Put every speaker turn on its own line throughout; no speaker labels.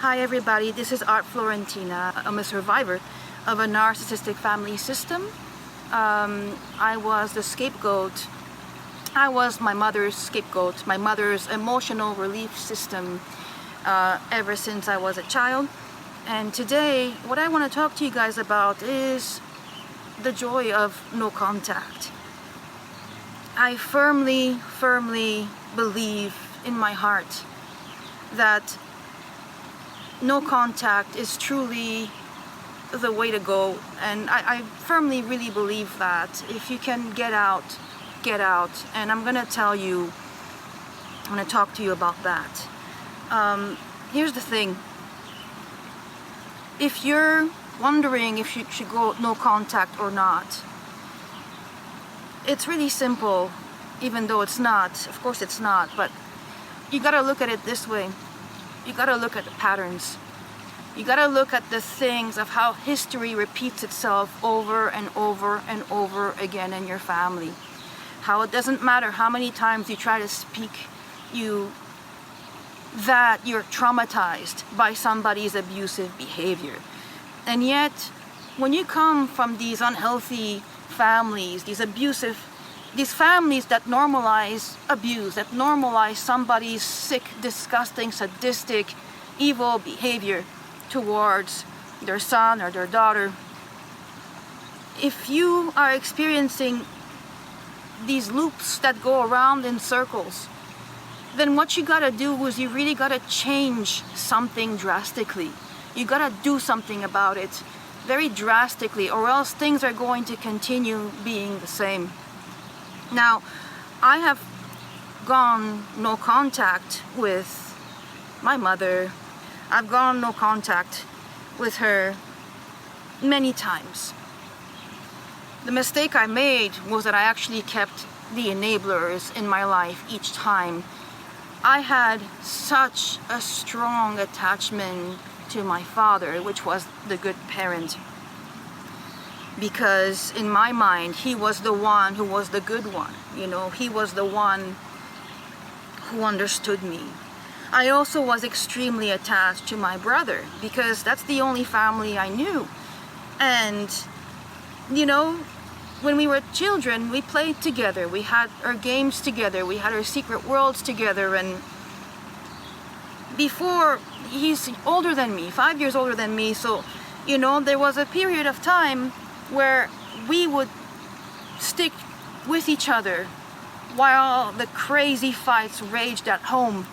Hi everybody, this is Art Florentina. I'm a survivor of a narcissistic family system. I was the scapegoat. I was my mother's scapegoat, my mother's emotional relief system ever since I was a child. And today, what I want to talk to you guys about is the joy of no contact. I firmly believe in my heart that no contact is truly the way to go, and I firmly really believe that if you can get out, and I'm gonna tell you, I'm gonna talk to you about that. Here's the thing. If you're wondering if you should go no contact or not, it's really simple, even though it's not. Of course it's not, but you gotta look at it this way. You gotta look at the patterns. You gotta look at the things of how history repeats itself over and over and over again in your family. How it doesn't matter how many times you try to speak that you're traumatized by somebody's abusive behavior. And yet, when you come from these unhealthy families, these families that normalize abuse, that normalize somebody's sick, disgusting, sadistic, evil behavior towards their son or their daughter, if you are experiencing these loops that go around in circles, then what you gotta do is you really gotta change something drastically. You gotta do something about it very drastically, or else things are going to continue being the same. Now, I have gone no contact with my mother. I've gone no contact with her many times. The mistake I made was that I actually kept the enablers in my life each time. I had such a strong attachment to my father, which was the good parent, because in my mind he was the one who was the good one. He was the one who understood me. I also was extremely attached to my brother because that's the only family I knew. And when we were children, we played together, we had our games together, we had our secret worlds together. And before, he's older than me, 5 years older than me, so there was a period of time where we would stick with each other while the crazy fights raged at home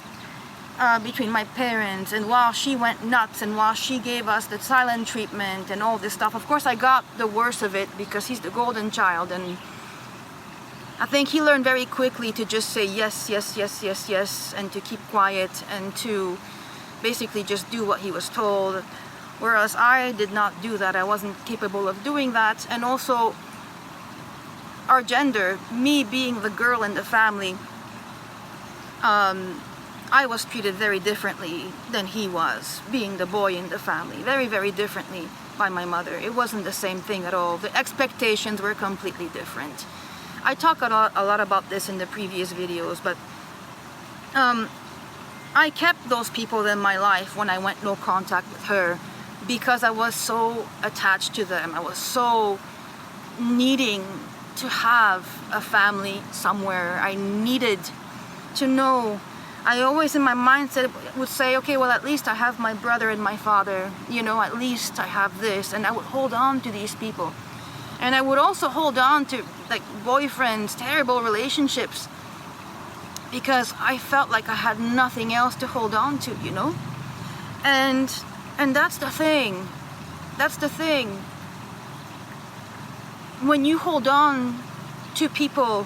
between my parents, and while she went nuts, and while she gave us the silent treatment and all this stuff. Of course I got the worst of it because he's the golden child, and I think he learned very quickly to just say yes, and to keep quiet and to basically just do what he was told. Whereas I did not do that. I wasn't capable of doing that. And also, our gender, me being the girl in the family, I was treated very differently than he was, being the boy in the family. Very differently by my mother. It wasn't the same thing at all. The expectations were completely different. I talk a lot about this in the previous videos, but I kept those people in my life when I went no contact with her, because I was so attached to them. I was so needing to have a family somewhere. I needed to know. I always in my mindset would say, okay, well, at least I have my brother and my father, at least I have this. And I would hold on to these people. And I would also hold on to boyfriends, terrible relationships, because I felt like I had nothing else to hold on to, And that's the thing. That's the thing. When you hold on to people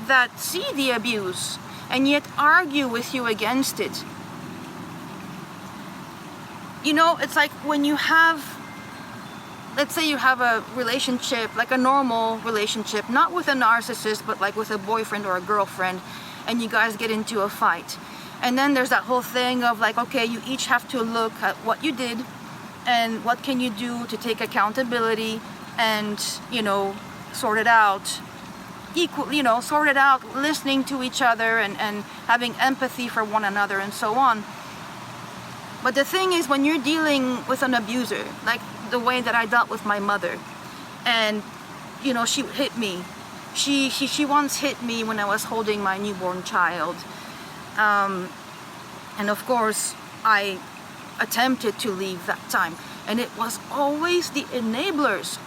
that see the abuse and yet argue with you against it, it's like when you have, let's say you have a relationship, like a normal relationship, not with a narcissist, but like with a boyfriend or a girlfriend, and you guys get into a fight. And then there's that whole thing of okay, you each have to look at what you did and what can you do to take accountability and, sort it out. Sort it out, listening to each other and having empathy for one another and so on. But the thing is, when you're dealing with an abuser, like the way that I dealt with my mother, and you know, she hit me. She once hit me when I was holding my newborn child, and of course I attempted to leave that time, and it was always the enablers,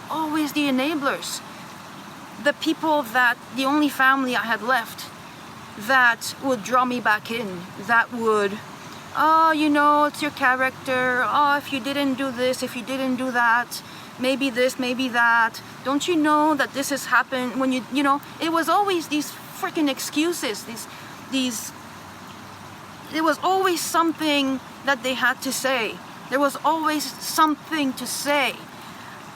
the people, that the only family I had left that would draw me back in, that would, oh, you know, it's your character, oh, if you didn't do this, if you didn't do that, maybe this, maybe that, don't you know that this has happened when you know, it was always these freaking excuses, these, there was always something that they had to say. There was always something to say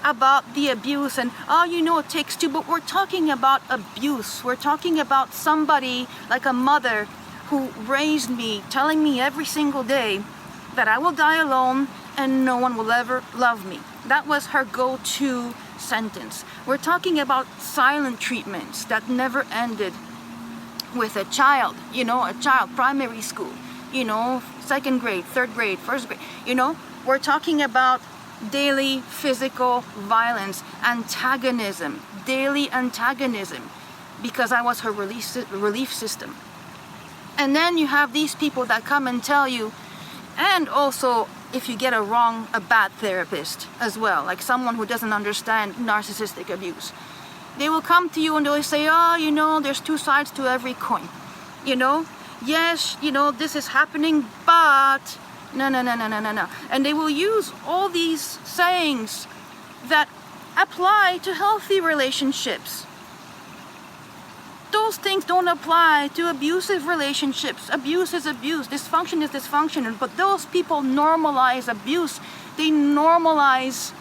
about the abuse, and oh, you know, it takes two, but we're talking about abuse. We're talking about somebody like a mother who raised me, telling me every single day that I will die alone and no one will ever love me. That was her go-to sentence. We're talking about silent treatments that never ended with a child, you know, a child, primary school, you know, second grade, third grade, first grade, you know. We're talking about daily physical violence, antagonism, daily antagonism, because I was her relief system. And then you have these people that come and tell you, and also if you get a bad therapist as well, like someone who doesn't understand narcissistic abuse, they will come to you and they'll say, oh, you know, there's two sides to every coin, you know, yes, you know, this is happening, but no. And they will use all these sayings that apply to healthy relationships. Those things don't apply to abusive relationships. Abuse is abuse, dysfunction is dysfunction, but those people normalize abuse. They normalize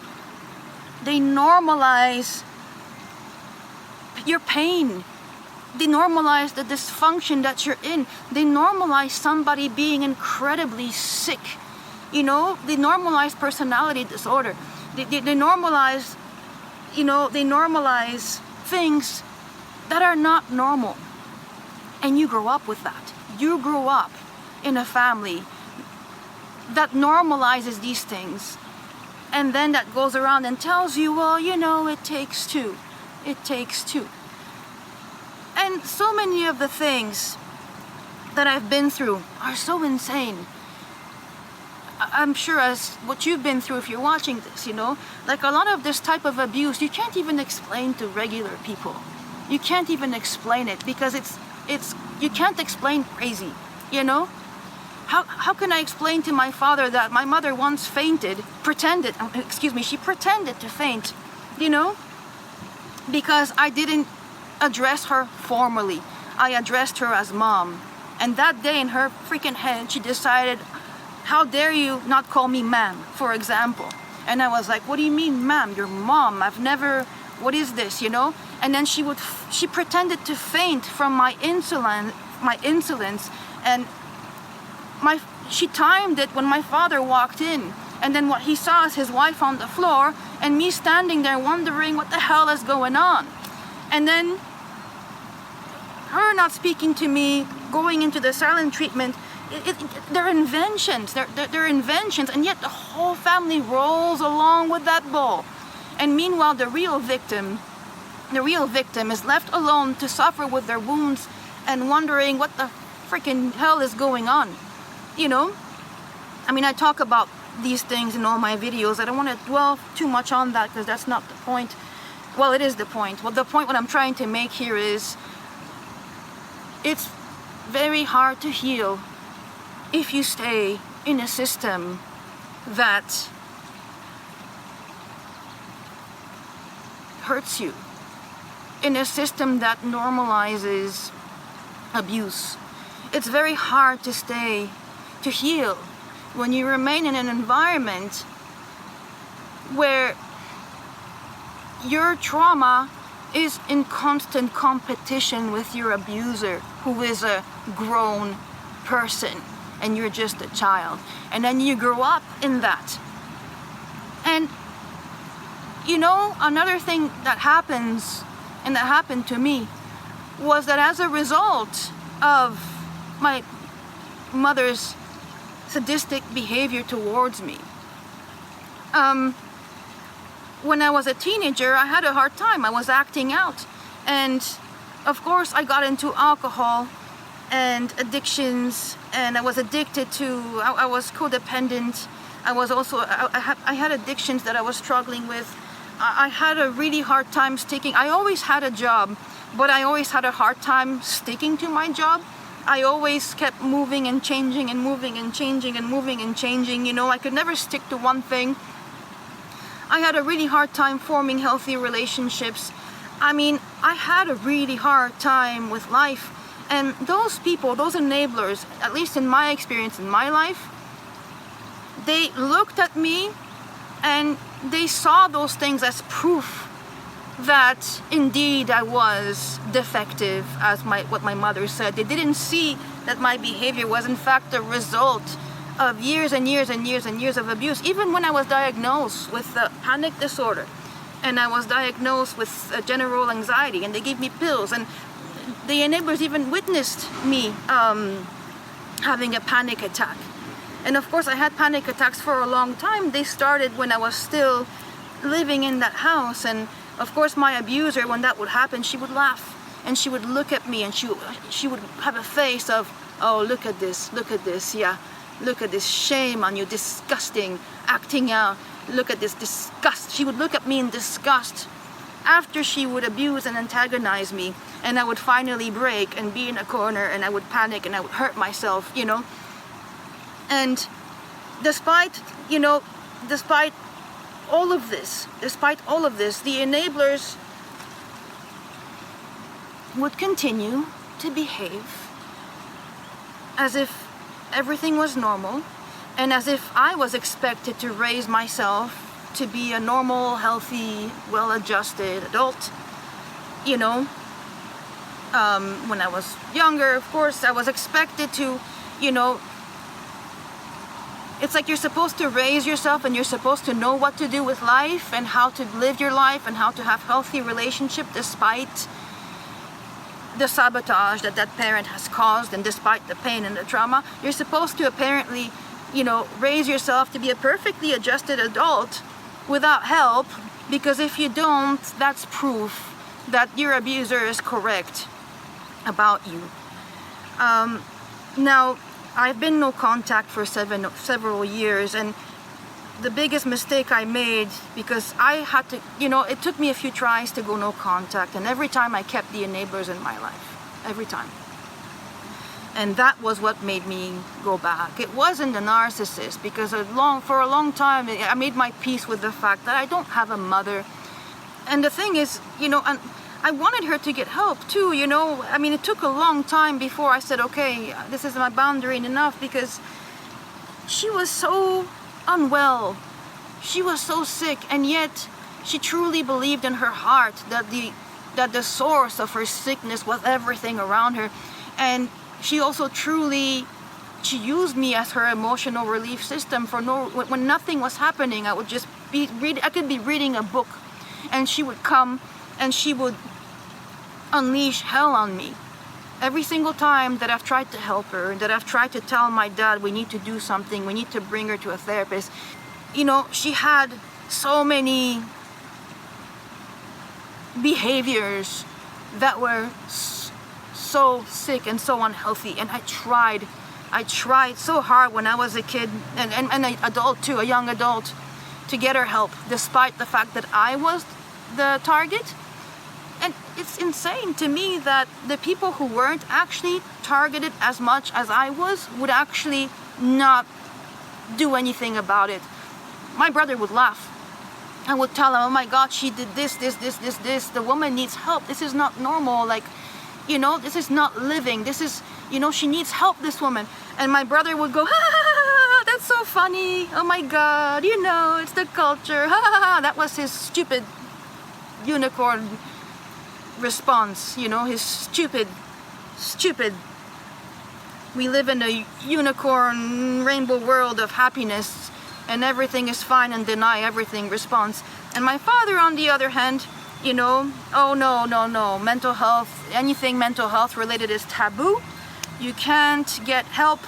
your pain. They normalize the dysfunction that you're in. They normalize somebody being incredibly sick. You know, they normalize personality disorder. They normalize, you know, they normalize things that are not normal. And you grow up with that. You grow up in a family that normalizes these things. And then that goes around and tells you, well, you know, it takes two. It takes two. And so many of the things that I've been through are so insane. I'm sure as what you've been through if you're watching this, you know, like a lot of this type of abuse, you can't even explain to regular people. You can't even explain it because it's you can't explain crazy, you know? How can I explain to my father that my mother once she pretended to faint, you know? Because I didn't address her formally. I addressed her as mom. And that day in her freaking head, she decided, how dare you not call me ma'am, for example. And I was like, what do you mean, ma'am? You're mom. I've never, what is this, you know? And then she pretended to faint from my insolence, and she timed it when my father walked in. And then what he saw is his wife on the floor and me standing there wondering what the hell is going on. And then her not speaking to me, going into the silent treatment, they're inventions. They're inventions, and yet the whole family rolls along with that ball. And meanwhile, the real victim is left alone to suffer with their wounds and wondering what the freaking hell is going on. You know? I mean, I talk about these things in all my videos. I don't want to dwell too much on that because that's not the point. Well, it is the point. Well, the point what I'm trying to make here is it's very hard to heal if you stay in a system that hurts you, in a system that normalizes abuse. It's very hard to heal when you remain in an environment where your trauma is in constant competition with your abuser, who is a grown person and you're just a child. And then you grow up in that. And you know, another thing that happens, and that happened to me, was that as a result of my mother's sadistic behavior towards me. When I was a teenager, I had a hard time. I was acting out. And of course, I got into alcohol and addictions, and I was addicted to, I was codependent. I was also, I had addictions that I was struggling with. I had a really hard time sticking. I always had a job, but I always had a hard time sticking to my job. I always kept moving and changing and moving and changing and moving and changing. You know, I could never stick to one thing. I had a really hard time forming healthy relationships. I mean, I had a really hard time with life. And those people, those enablers, at least in my experience in my life, they looked at me and they saw those things as proof that indeed I was defective, as what my mother said. They didn't see that my behavior was in fact a result of years and years and years and years of abuse. Even when I was diagnosed with a panic disorder, and I was diagnosed with general anxiety, and they gave me pills, and the enablers even witnessed me having a panic attack. And of course I had panic attacks for a long time. They started when I was still living in that house, and of course my abuser, when that would happen, she would laugh and she would look at me and she would have a face of, oh, look at this, yeah, look at this, shame on you, disgusting, acting out, look at this disgust. She would look at me in disgust after she would abuse and antagonize me, and I would finally break and be in a corner, and I would panic and I would hurt myself, you know. And despite all of this, the enablers would continue to behave as if everything was normal, and as if I was expected to raise myself to be a normal, healthy, well-adjusted adult. You know, when I was younger, of course, I was expected to, you know, it's like you're supposed to raise yourself and you're supposed to know what to do with life and how to live your life and how to have healthy relationship despite the sabotage that parent has caused, and despite the pain and the trauma. You're supposed to apparently, you know, raise yourself to be a perfectly adjusted adult without help, because if you don't, that's proof that your abuser is correct about you. Now, I've been no contact for several years, and the biggest mistake I made, because I had to, you know, it took me a few tries to go no contact, and every time I kept the enablers in my life, every time. And that was what made me go back. It wasn't the narcissist, because for a long time I made my peace with the fact that I don't have a mother. And the thing is, you know, and I wanted her to get help too, you know. I mean, it took a long time before I said, okay, this is my boundary and enough, because she was so unwell. She was so sick, and yet she truly believed in her heart that the source of her sickness was everything around her. And she also she used me as her emotional relief system when nothing was happening. I would just I could be reading a book, and she would come and she would unleash hell on me. Every single time that I've tried to help her, that I've tried to tell my dad, we need to do something, we need to bring her to a therapist, you know, she had so many behaviors that were so sick and so unhealthy. And I tried so hard when I was a kid and an adult too, a young adult, to get her help, despite the fact that I was the target. And it's insane to me that the people who weren't actually targeted as much as I was would actually not do anything about it. My brother would laugh. I would tell him, oh my God, she did this. The woman needs help. This is not normal. Like, you know, this is not living. This is, you know, she needs help, this woman. And my brother would go, ha ha ha, that's so funny. Oh my God, you know, it's the culture. Ha ha ha. That was his stupid unicorn response, you know, his stupid, we live in a unicorn rainbow world of happiness and everything is fine and deny everything response. And my father, on the other hand, you know, oh no, mental health, anything mental health related is taboo. You can't get help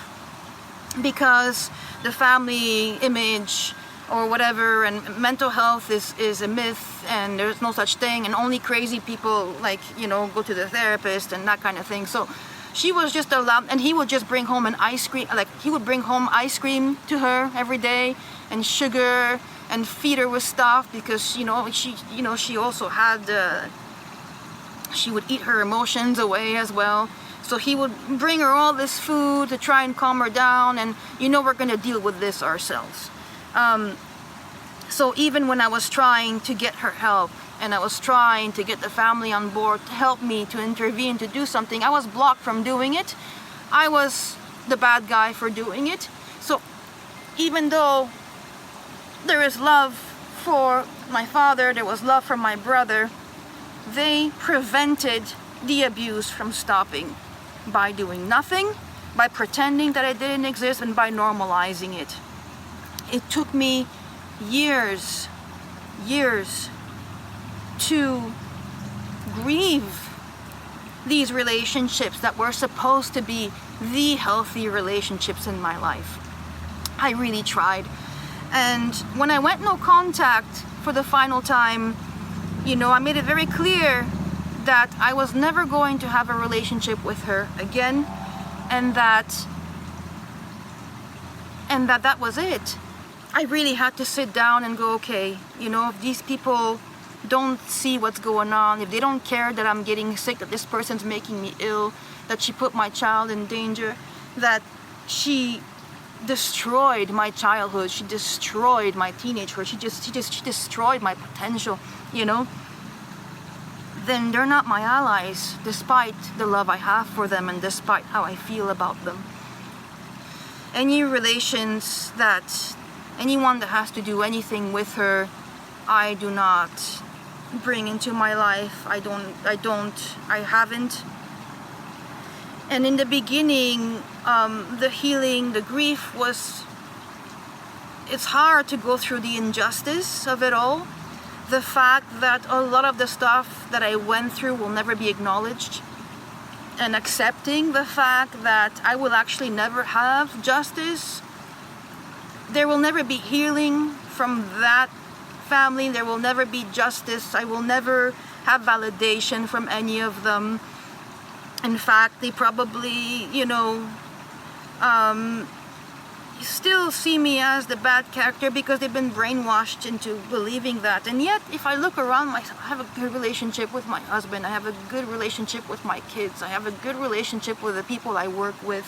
because the family image or whatever, and mental health is a myth, and there's no such thing, and only crazy people, like, you know, go to the therapist and that kind of thing. So she was just allowed, and he would just bring home an ice cream, like he would bring home ice cream to her every day, and sugar, and feed her with stuff, because she also had she would eat her emotions away as well. So he would bring her all this food to try and calm her down, and we're gonna deal with this ourselves. So even when I was trying to get her help, and I was trying to get the family on board to help me, to intervene, to do something, I was blocked from doing it. I was the bad guy for doing it. So even though there is love for my father, there was love for my brother, they prevented the abuse from stopping by doing nothing, by pretending that it didn't exist, and by normalizing it. It took me years to grieve these relationships that were supposed to be the healthy relationships in my life. I really tried. And when I went no contact for the final time, I made it very clear that I was never going to have a relationship with her again, and that was it. I really had to sit down and go, okay, if these people don't see what's going on, if they don't care that I'm getting sick, that this person's making me ill, that she put my child in danger, that she destroyed my childhood, she destroyed my teenagehood, she destroyed my potential, then they're not my allies, despite the love I have for them and despite how I feel about them. Any relations that anyone that has to do anything with her, I do not bring into my life. I haven't. And in the beginning, the healing, the grief it's hard to go through the injustice of it all. The fact that a lot of the stuff that I went through will never be acknowledged, and accepting the fact that I will actually never have justice. There will never be healing from that family. There will never be justice. I will never have validation from any of them. In fact, they probably, still see me as the bad character because they've been brainwashed into believing that. And yet, if I look around myself, I have a good relationship with my husband. I have a good relationship with my kids. I have a good relationship with the people I work with.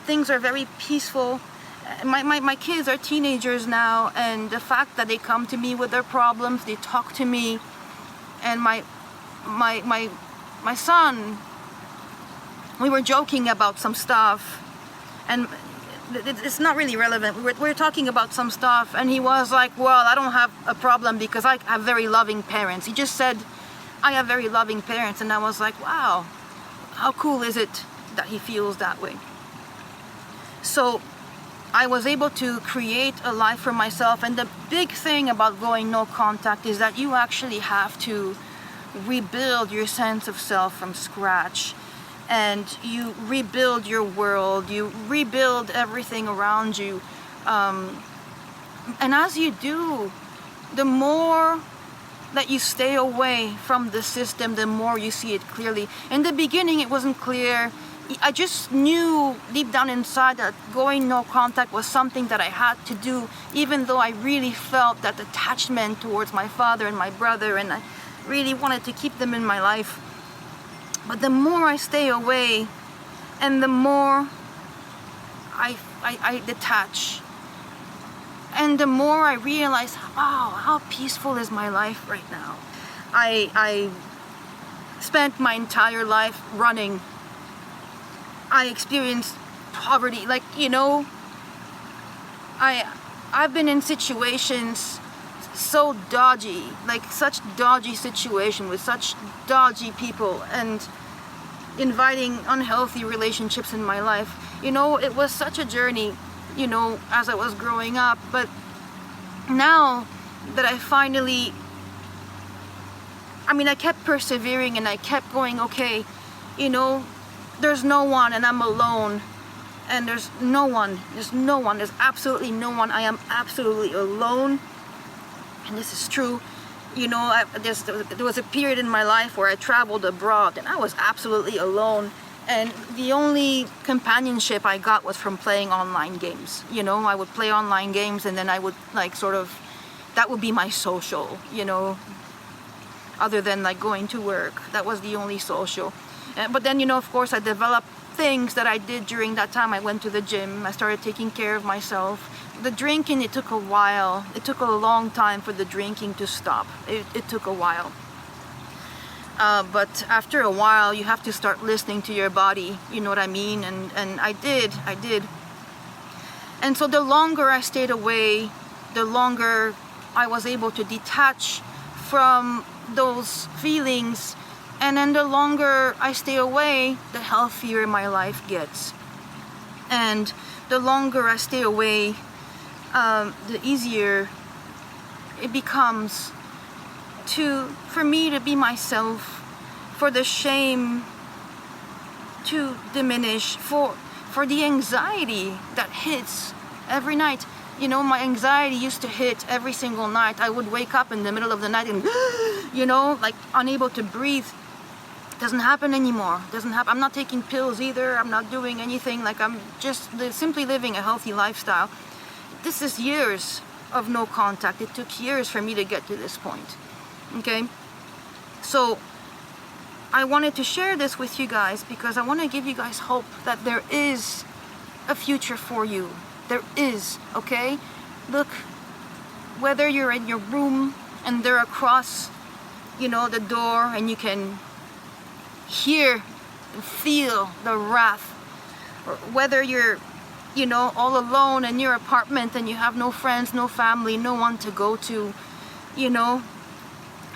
Things are very peaceful. My kids are teenagers now, and the fact that they come to me with their problems, they talk to me, and my son, we were joking about some stuff, and it's not really relevant. We're talking about some stuff, and he was like, well, I don't have a problem because I have very loving parents. He just said, I have very loving parents, and I was like, wow, how cool is it that he feels that way? So I was able to create a life for myself, and the big thing about going no contact is that you actually have to rebuild your sense of self from scratch, and you rebuild your world, you rebuild everything around you, and as you do, the more that you stay away from the system, the more you see it clearly. In the beginning, it wasn't clear. I just knew deep down inside that going no contact was something that I had to do, even though I really felt that attachment towards my father and my brother, and I really wanted to keep them in my life. But the more I stay away, and the more I detach, and the more I realize, wow, how peaceful is my life right now. I spent my entire life running. I experienced poverty, I've been in situations so dodgy, such dodgy situation with such dodgy people, and inviting unhealthy relationships in my life. It was such a journey, as I was growing up. But now that I finally, I kept persevering, and I kept going, okay, there's no one, and I'm alone. and there's no one, there's absolutely no one. I am absolutely alone, and this is true. You know, there was a period in my life where I traveled abroad and I was absolutely alone, and the only companionship I got was from playing online games. You know, I would play online games, and then I would like sort of, that would be my social, you know, other than like going to work. That was the only social. But then, you know, of course I developed things that I did during that time. I went to the gym, I started taking care of myself. The drinking, it took a while. It took a long time for the drinking to stop. It took a while. But after a while, you have to start listening to your body, you know what I mean? And I did. And so the longer I stayed away, the longer I was able to detach from those feelings. And then the longer I stay away, the healthier my life gets. And the longer I stay away, the easier it becomes for me to be myself, for the shame to diminish, for the anxiety that hits every night. You know, my anxiety used to hit every single night. I would wake up in the middle of the night and, you know, like unable to breathe. It doesn't happen anymore. I'm not taking pills either. I'm not doing anything. Like, I'm just simply living a healthy lifestyle. This is years of no contact. It took years for me to get to this point. Okay? So I wanted to share this with you guys because I want to give you guys hope that there is a future for you. There is, okay? Look, whether you're in your room and they're across, you know, the door, and you can hear and feel the wrath, or whether you're, you know, all alone in your apartment and you have no friends, no family, no one to go to, you know,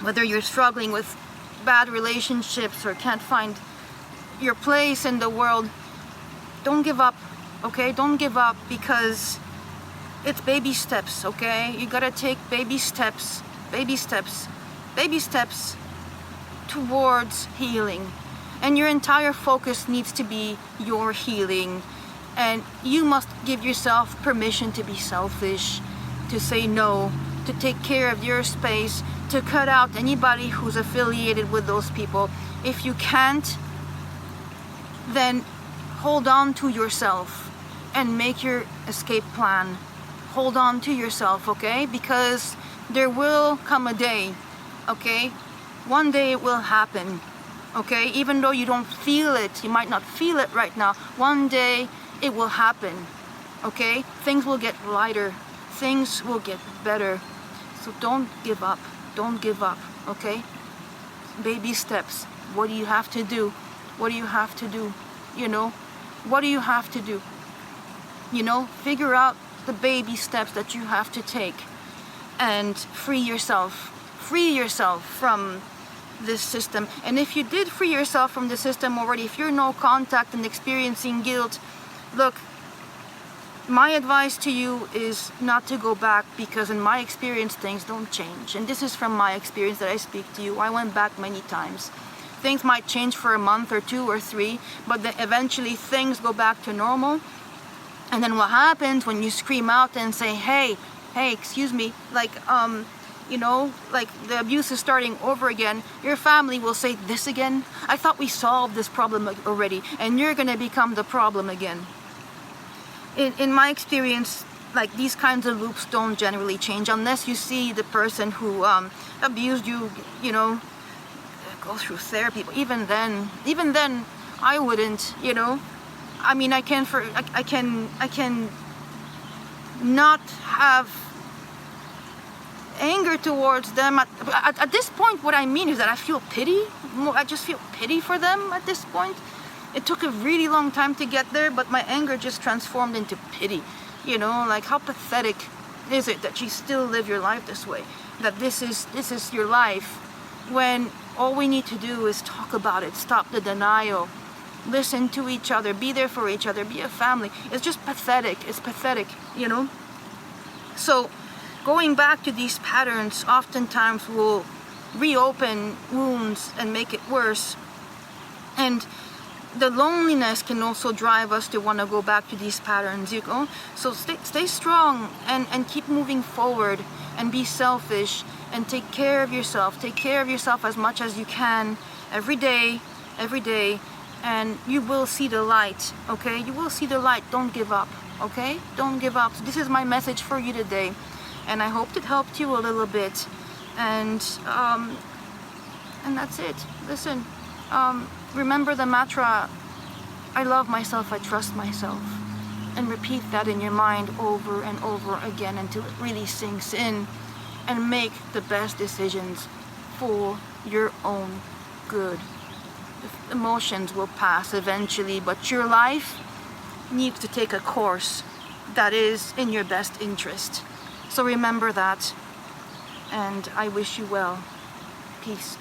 whether you're struggling with bad relationships or can't find your place in the world, don't give up, okay? Don't give up, because it's baby steps, okay? You gotta take baby steps towards healing. And your entire focus needs to be your healing. And you must give yourself permission to be selfish, to say no, to take care of your space, to cut out anybody who's affiliated with those people. If you can't, then hold on to yourself and make your escape plan. Hold on to yourself, okay? Because there will come a day, okay? One day it will happen, okay? Even though you don't feel it, you might not feel it right now, one day it will happen, okay? Things will get lighter, things will get better. So don't give up, okay? Baby steps. What do you have to do? What do you have to do? You know, what do you have to do? You know, figure out the baby steps that you have to take and free yourself from this system. And if you did free yourself from the system already, if you're no contact and experiencing guilt, look, my advice to you is not to go back, because in my experience things don't change. And this is from my experience that I speak to you. I went back many times. Things might change for a month or 2 or 3, but then eventually things go back to normal. And then what happens when you scream out and say, hey, excuse me, like, you know, like the abuse is starting over again, your family will say, this again? I thought we solved this problem already, and you're gonna become the problem again. In my experience, like, these kinds of loops don't generally change unless you see the person who abused you, you know, go through therapy. But even then, I wouldn't, you know. I mean, I can not have anger towards them. At this point, what I mean is that I feel pity. I just feel pity for them at this point. It took a really long time to get there, but my anger just transformed into pity. You know, like, how pathetic is it that you still live your life this way? That this is your life, when all we need to do is talk about it, stop the denial, listen to each other, be there for each other, be a family. It's just pathetic. It's pathetic, you know? So going back to these patterns oftentimes will reopen wounds and make it worse. And the loneliness can also drive us to want to go back to these patterns, you know. So stay strong and keep moving forward, and be selfish and take care of yourself. Take care of yourself as much as you can every day, and you will see the light, okay? You will see the light. Don't give up, okay? Don't give up. So this is my message for you today, and I hope it helped you a little bit. And that's it. Listen, remember the mantra, I love myself, I trust myself. And repeat that in your mind over and over again until it really sinks in, and make the best decisions for your own good. The emotions will pass eventually, but your life needs to take a course that is in your best interest. So remember that, and I wish you well. Peace.